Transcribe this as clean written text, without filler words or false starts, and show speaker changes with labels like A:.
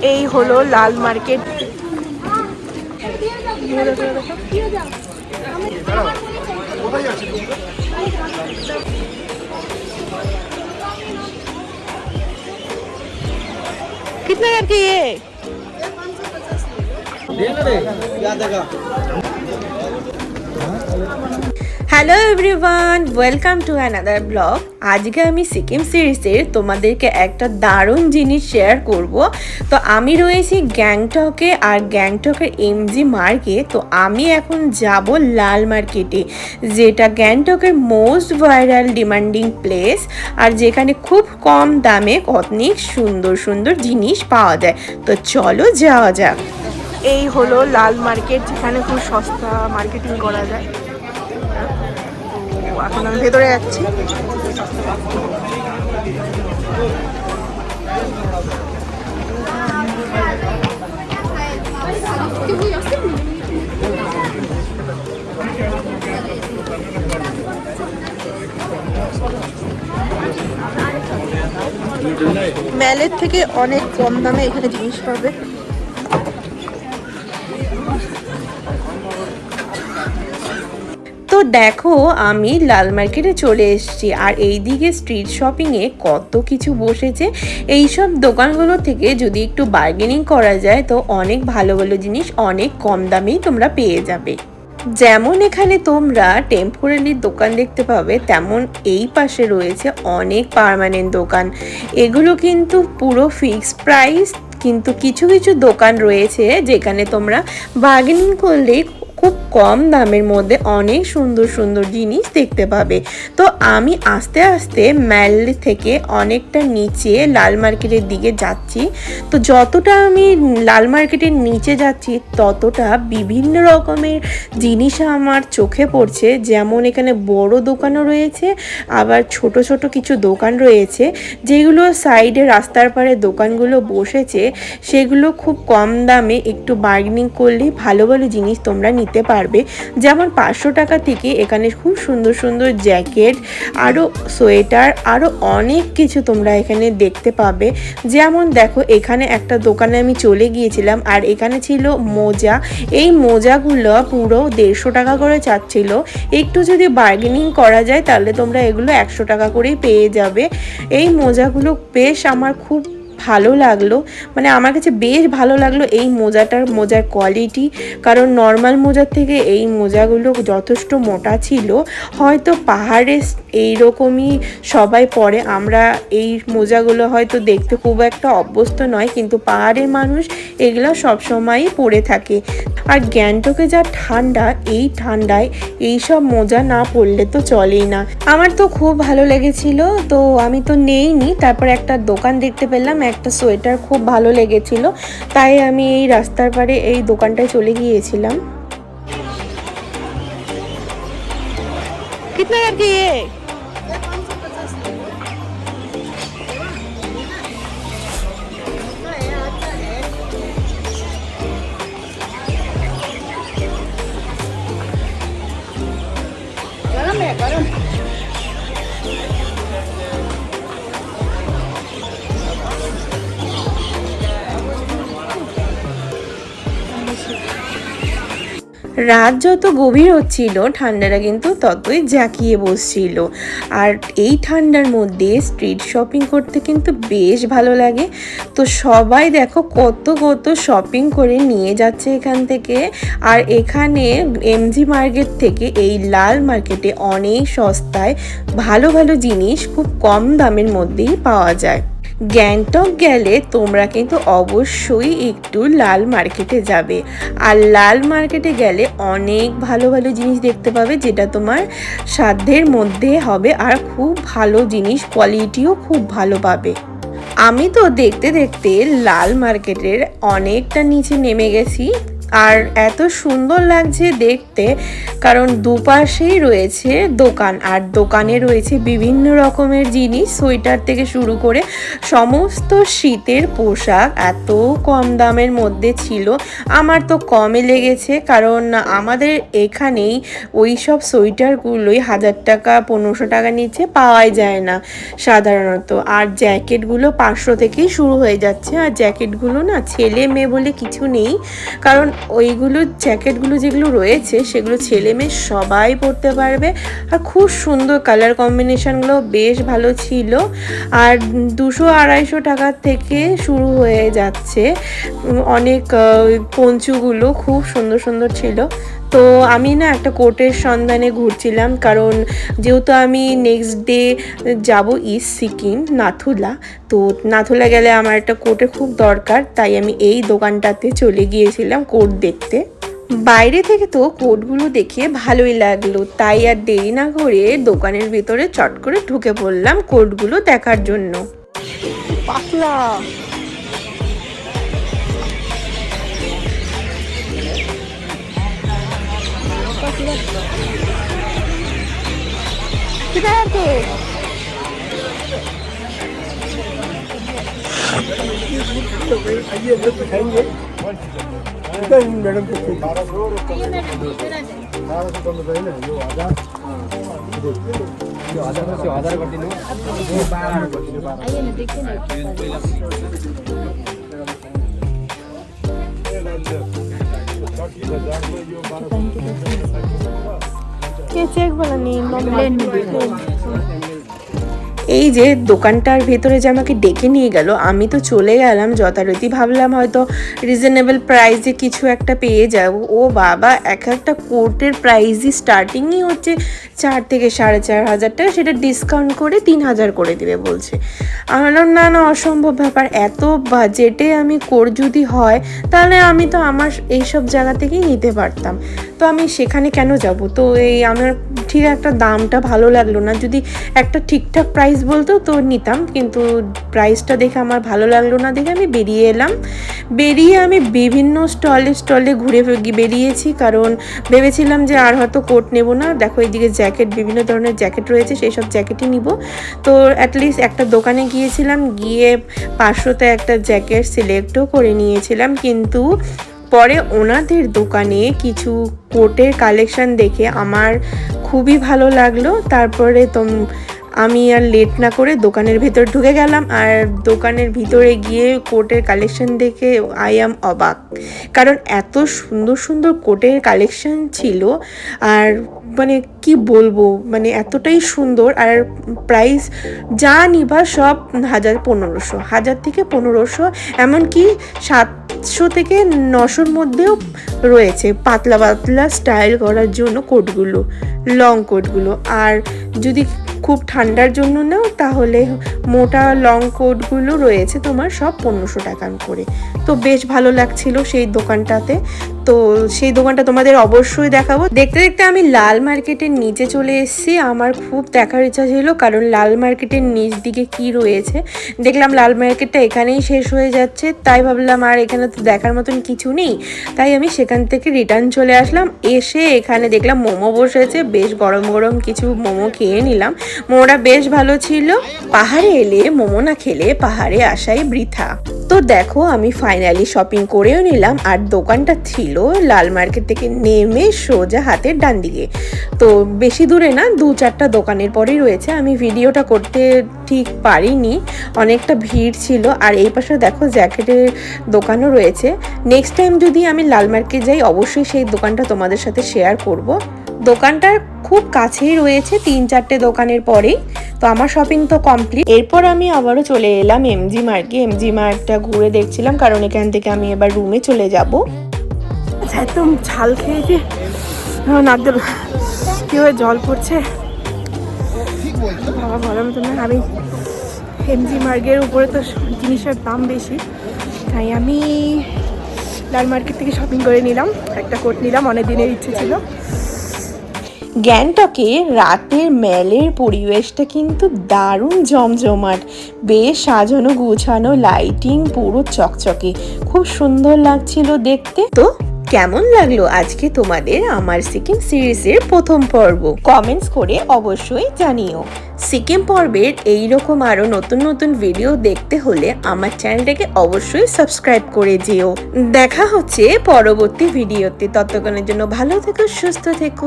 A: এই হলো লাল মার্কেট। कितने करके ये? Hello everyone, welcome to another blog. আজকে আমি সিকিম সিরিজের তোমাদেরকে একটা দারুণ জিনিস শেয়ার করব। তো আমি রয়েছি গ্যাংটকে, আর গ্যাংটকের এমজি মার্কে। তো আমি এখন যাব লাল মার্কেটে, যেটা গ্যাংটকের মোস্ট ভাইরাল ডিমান্ডিং প্লেস, আর যেখানে খুব কম দামে অনেক সুন্দর সুন্দর জিনিস পাওয়া যায়। তো চলো যাওয়া যাক। এই হলো লাল মার্কেট, যেখানে খুব সস্তা মার্কেটিং করা যায়। এখন আমি ভেতরে যাচ্ছি। মেলের থেকে অনেক কম দামে এখানে জিনিস পাবে। তো দেখো, আমি লাল মার্কেটে চলে এসেছি, আর এইদিকে স্ট্রিট শপিংয়ে কত কিছু বসেছে। এইসব দোকানগুলো থেকে যদি একটু বার্গেনিং করা যায় তো অনেক ভালো ভালো জিনিস অনেক কম দামেই তোমরা পেয়ে যাবে। যেমন এখানে তোমরা টেম্পোরারি দোকান দেখতে পাবে, তেমন এই পাশে রয়েছে অনেক পার্মানেন্ট দোকান। এগুলো কিন্তু পুরো ফিক্সড প্রাইস, কিন্তু কিছু কিছু দোকান রয়েছে যেখানে তোমরা বার্গেনিং করলে খুব কম দামের মধ্যে অনেক সুন্দর সুন্দর জিনিস দেখতে পাবে। তো আমি আস্তে আস্তে ম্যাল থেকে অনেকটা নিচে লাল মার্কেটের দিকে যাচ্ছি। তো যতটা আমি লাল মার্কেটের নিচে যাচ্ছি ততটা বিভিন্ন রকমের জিনিস আমার চোখে পড়ছে। যেমন এখানে বড় দোকানও রয়েছে, আবার ছোট ছোট কিছু দোকান রয়েছে যেগুলো সাইডে রাস্তার পাড়ে দোকানগুলো বসেছে। সেগুলো খুব কম দামে একটু বার্গেনিং করলে ভালো ভালো জিনিস তোমরা নিতে পারবে। যেমন 500 টাকা থেকে এখানে খুব সুন্দর সুন্দর জ্যাকেট, আরও সোয়েটার, আরও অনেক কিছু তোমরা এখানে দেখতে পাবে। যেমন দেখো, এখানে একটা দোকানে আমি চলে গিয়েছিলাম, আর এখানে ছিল মোজা। এই মোজাগুলো পুরো 150 টাকা করে চাচ্ছিল। একটু যদি বার্গেনিং করা যায় তাহলে তোমরা এগুলো 100 টাকা করেই পেয়ে যাবে। এই মোজাগুলো বেশ আমার খুব ভালো লাগলো, মানে আমার কাছে বেশ ভালো লাগলো এই মোজার কোয়ালিটি। কারণ নর্মাল মোজার থেকে এই মোজাগুলো যথেষ্ট মোটা ছিল। হয়তো পাহাড়ে এইরকমই সবাই পরে, আমরা এই মোজাগুলো হয়তো দেখতে খুব একটা অভ্যস্ত নয়, কিন্তু পাহাড়ের মানুষ এগুলো সবসময়ই পরে থাকে। আর গ্যাংটকে যা ঠান্ডা, এই ঠান্ডায় এইসব মোজা না পরলে তো চলেই না। আমার তো খুব ভালো লেগেছিল, তো আমি তো নেইনি। তারপর একটা দোকান দেখতে পেলাম, একটা সোয়েটার খুব ভালো লেগেছিল, তাই আমি এই রাস্তার পাড়ে এই দোকানটায় চলে গিয়েছিলাম। कितना करके ये? गरम है, गरम। রাত যত গভীর হচ্ছিল ঠান্ডাটা কিন্তু ততই জাঁকিয়ে বসছিল। আর এই ঠান্ডার মধ্যে স্ট্রিট শপিং করতে কিন্তু বেশ ভালো লাগে। তো সবাই দেখো কত কত শপিং করে নিয়ে যাচ্ছে এখান থেকে। আর এখানে এমজি মার্কেট থেকে এই লাল মার্কেটে অনেক সস্তায় ভালো ভালো জিনিস খুব কম দামের মধ্যেই পাওয়া যায়। গ্যাংটক গেলে তোমরা কিন্তু অবশ্যই একটু লাল মার্কেটে যাবে। আর লাল মার্কেটে গেলে অনেক ভালো ভালো জিনিস দেখতে পাবে, যেটা তোমার সাধ্যের মধ্যে হবে, আর খুব ভালো জিনিস, কোয়ালিটিও খুব ভালো পাবে। আমি তো দেখতে দেখতে লাল মার্কেটের অনেকটা নিচে নেমে গেছি। আর এত সুন্দর লাগছে দেখতে, কারণ দুপাশেই রয়েছে দোকান, আর দোকানে রয়েছে বিভিন্ন রকমের জিনিস, সোয়েটার থেকে শুরু করে সমস্ত শীতের পোশাক এত কম দামের মধ্যে ছিল। আমার তো কমে লেগেছে, কারণ আমাদের এখানেই ওই সব সোয়েটারগুলোই 1000 টাকা 1500 টাকা নিচে পাওয়াই যায় না সাধারণত। আর জ্যাকেটগুলো 500 থেকেই শুরু হয়ে যাচ্ছে। আর জ্যাকেটগুলো না ছেলে মেয়ে বলে কিছু নেই, কারণ ওইগুলো জ্যাকেটগুলো যেগুলো রয়েছে সেগুলো ছেলে মেয়ে সবাই পরতে পারবে। আর খুব সুন্দর কালার কম্বিনেশনগুলো বেশ ভালো ছিল। আর 200-250 টাকার থেকে শুরু হয়ে যাচ্ছে অনেক পঞ্চুগুলো, খুব সুন্দর সুন্দর ছিল। তো আমি না একটা কোটের সন্ধানে ঘুরছিলাম, কারণ যেহেতু আমি নেক্সট ডে যাব ইস্ট সিকিম নাথুলা, তো নাথুলা গেলে আমার একটা কোটের খুব দরকার, তাই আমি এই দোকানটাতে চলে গিয়েছিলাম কোট দেখতে। বাইরে থেকে তো কোটগুলো দেখে ভালোই লাগলো, তাই আর দেরি না করে দোকানের ভিতরে চট করে ঢুকে পড়লাম কোটগুলো দেখার জন্য।
B: পাতলা मैडम को 1200 आधार कर दिन आइए ना देखते ना
A: কে চেক বলা নেই। এই যে দোকানটার ভেতরে যে আমাকে ডেকে নিয়ে গেল, আমি তো চলে গেলাম যথারীতি, ভাবলাম হয়তো রিজনেবল প্রাইসে কিছু একটা পেয়ে যাব। ও বাবা, এক একটা কোটের প্রাইসই স্টার্টিংই হচ্ছে 4 থেকে 4500 টাকা, সেটা ডিসকাউন্ট করে 3000 করে দেবে বলছে। আমার না না অসম্ভব ব্যাপার, এত বাজেটে আমি কোট যদি হয় তাহলে আমি তো আমার এইসব জায়গা থেকেই নিতে পারতাম, তো আমি সেখানে কেন যাব? তো এই আমার ঠিক একটা দামটা ভালো লাগলো না, যদি একটা ঠিকঠাক প্রাইস বলতো তো নিতাম, কিন্তু প্রাইসটা দেখে আমার ভালো লাগলো না দেখে আমি বেরিয়ে এলাম। বেরিয়ে আমি বিভিন্ন স্টলে ঘুরে বেরিয়েছি, কারণ ভেবেছিলাম যে আর হয়তো কোট নেব না। দেখো এইদিকে জ্যাকেট, বিভিন্ন ধরনের জ্যাকেট রয়েছে, সেই সব জ্যাকেটই নিব। তো অ্যাটলিস্ট একটা দোকানে গিয়েছিলাম, গিয়ে 500তে একটা জ্যাকেট সিলেক্টও করে নিয়েছিলাম, কিন্তু পরে ওনাদের দোকানে কিছু কোটের কালেকশন দেখে আমার খুবই ভালো লাগলো। তারপরে আমি আর লেট না করে দোকানের ভেতর ঢুকে গেলাম, আর দোকানের ভিতরে গিয়ে কোটের কালেকশন দেখে আই অ্যাম অবাক, কারণ এত সুন্দর সুন্দর কোটের কালেকশন ছিল। আর মানে কি বলবো, মানে এতটাই সুন্দর। আর প্রাইস যা নিবা সব 1000 থেকে 1500, এমনকি 700 থেকে 900-র মধ্যেও রয়েছে পাতলা পাতলা স্টাইল করার জন্য কোটগুলো, লং কোটগুলো। আর যদি খুব ঠান্ডার জন্য নাও তাহলে মোটা লং কোটগুলো রয়েছে তোমার সব 1500 টাকা করে। তো বেশ ভালো লাগছিল সেই দোকানটাতে। তো সেই দোকানটা তোমাদের অবশ্যই দেখাবো। দেখতে দেখতে আমি লাল মার্কেটের নিচে চলে এসেছি। আমার খুব দেখার ইচ্ছা ছিল, কারণ লাল মার্কেটের নিচ দিকে কি রয়েছে দেখলাম লাল মার্কেটটা এখানেই শেষ হয়ে যাচ্ছে, তাই ভাবলাম আর এখানে তো দেখার মতন কিছু নেই, তাই আমি সেখান থেকে রিটার্ন চলে আসলাম। এসে এখানে দেখলাম মোমো বসেছে, বেশ গরম গরম কিছু মোমো খেয়ে নিলাম। মোমোটা বেশ ভালো ছিল। পাহাড়ে এলে মোমো না খেলে পাহাড়ে আসাই বৃথা। তো দেখো আমি ফাইনালি শপিং করেও নিলাম, আর দোকানটা ছিল লাল মার্কেট থেকে নেমে সোজা হাতের ডান দিকে। তো বেশি দূরে না, 2-4টা দোকানের পরেই রয়েছে। আমি ভিডিওটা করতে ঠিক পারিনি, অনেকটা ভিড় ছিল। আর এই পাশে দেখো জ্যাকেটের দোকানও রয়েছে। নেক্সট টাইম যদি আমি লাল মার্কেট যাই অবশ্যই সেই দোকানটা তোমাদের সাথে শেয়ার করব। দোকানটার খুব কাছেই রয়েছে, 3-4টে দোকানের পরেই। তো আমার শপিং তো কমপ্লিট। এরপর আমি আবারও চলে এলাম এমজি মার্কে। এমজি মার্কটা ঘুরে দেখছিলাম, কারণ এখান থেকে আমি এবার রুমে চলে যাব। একদম ঝাল খেয়েছি, নাকদের কীভাবে জল পড়ছে বাবা, বলার মতো না। আমি এমজি মার্গের উপরে তো জিনিসের দাম বেশি, তাই আমি লাল মার্কেট থেকে শপিং করে নিলাম। একটা কোট নিলাম, অনেক দিনের ইচ্ছে ছিল। গ্যাংটকে রাতের মেলের পরিবেশটা কিন্তু দারুণ জমজমাট, বেশ সাজানো গুছানো, লাইটিং পুরো চকচকে, খুব সুন্দর লাগছিল দেখতে। তো কেমন লাগলো আজকে তোমাদের আমার সিকিম সিরিজের প্রথম পর্ব? কমেন্টস করে অবশ্যই জানিও। সিকিম পর্বের এইরকম আরো নতুন নতুন ভিডিও দেখতে হলে আমার চ্যানেলটাকে অবশ্যই সাবস্ক্রাইব করে যেও। দেখা হচ্ছে পরবর্তী ভিডিওতে, ততক্ষণের জন্য ভালো থেকো, সুস্থ থেকো।